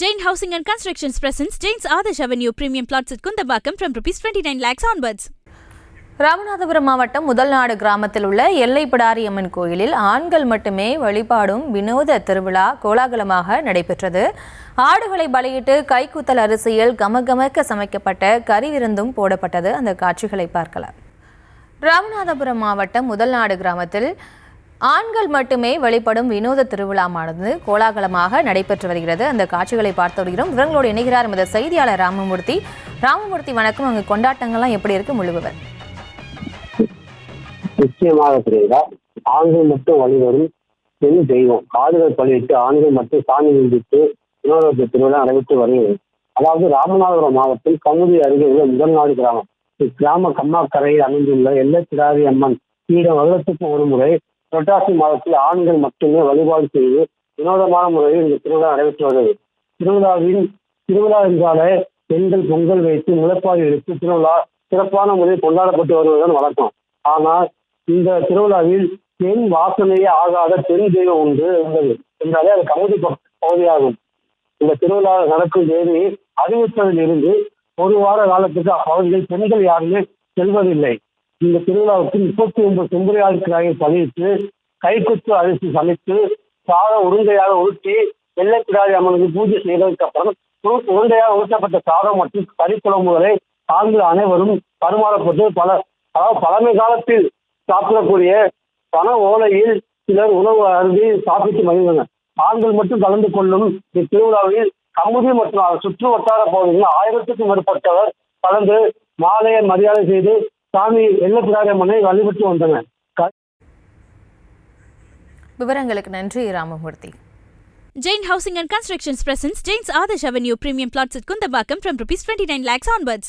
Jain Housing and Constructions presents Jain's Adarsh Avenue Premium Plots at Kundambakam from Rs 29 lakhs onwards. Ramanathapuram மாவட்டம் முதல்நாடு கிராமத்தில் உள்ள எல்லைப்பிடாரி அம்மன் கோயிலில் ஆண்கள் மட்டுமே வழிபாடும் வினோத திருவிழா கோலாகலமாக நடைபெற்றது. ஆடுகளை பலியிட்டு கைக்குத்தல் அரிசியில் கமகமக்க சமைக்கப்பட்ட கறி விருந்தும் போடப்பட்டது. அந்த காட்சிகளை பார்க்கலாம். ராமநாதபுரம் மாவட்டம் முதல்நாடு கிராமத்தில் ஆண்கள் மட்டுமே வழிபடும் வினோத திருவிழாவானது கோலாகலமாக நடைபெற்று வருகிறது. அந்த காட்சிகளை பார்த்து வருகிறோம். விவரங்களோடு இணைகிறார் எமது செய்தியாளர் ராமமூர்த்தி. வணக்கம். அங்கு கொண்டாட்டங்கள்லாம் எப்படி இருக்கு முழுவதும்? நிச்சயமாக தெரியுதா, ஆண்கள் மட்டும் வழிவரும் பெண் தெய்வம். காடுகள் பலியிட்டு ஆண்கள் மட்டும் சாமி நிந்தித்து வினோத திருவிழா நடைபெற்று வருகிறது. அதாவது ராமநாதபுரம் மாவட்டம் கமுதி அருகே உள்ள முதல்நாடு கிராமம். இக்கிராம கம்மாக்கரையில் அமைந்துள்ள எல்லைப்பிடாரி அம்மன் பீடம் வருடத்துக்கு ஒரு முறை புரட்டாசி மாதத்தில் ஆண்கள் மட்டுமே வழிபாடு செய்து வினோதமான முறையில் இந்த திருவிழா நடைபெற்று வருகிறது. திருவிழா என்றாலே பெண்கள் பொங்கல் வைத்து முளைப்பாரி எடுத்து திருவிழா சிறப்பான முறையில் கொண்டாடப்பட்டு வருவதுடன் வழக்கம். ஆனால் இந்த திருவிழாவில் பெண் வாசனையே ஆகாத பெண் தெய்வம் ஒன்று இருந்தது என்றாலே அது கமுதி பகுதியாகும். இந்த திருவிழா நடக்கும் தேதி அறிவிப்பதில் இருந்து ஒரு வார காலத்துக்கு அப்பகுதியில் பெண்கள் யாருமே செல்வதில்லை. இந்த திருவிழாவுக்கு 39 செம்பரியாடுகளை பலியிட்டு கைக்குத்து அரிசி சமைத்து சாத உருண்டையாக உருட்டி எல்லைப்பிடாரி அம்மனுக்கு பூஜை செய்ததுக்கு அப்புறம் உருண்டையாக உருட்டப்பட்ட சாதம் மற்றும் கறிக்குழம்புகளை ஆண்கள் அனைவரும் பரிமாறப்பட்டு பழமை காலத்தில் சாப்பிடக்கூடிய பண ஓலையில் சிலர் உணவு அருந்தி சாப்பிட்டு மகிழ்ந்தனர். ஆண்கள் மட்டும் கலந்து கொள்ளும் இத்திருவிழாவில் கமுதி மற்றும் சுற்று வட்டார பகுதியில் 1000க்கும் மேற்பட்டவர் கலந்து மாலையை மரியாதை செய்து சாமி எல்லைப்பிடாரி அம்மனை வழிபட்டு வந்தனர். விவரங்களுக்கு நன்றி Ramamurthy. Jain Housing and Constructions presents Jain's Adarsh Avenue Premium Plots at Kundambakam from Rs 29 lakhs onwards.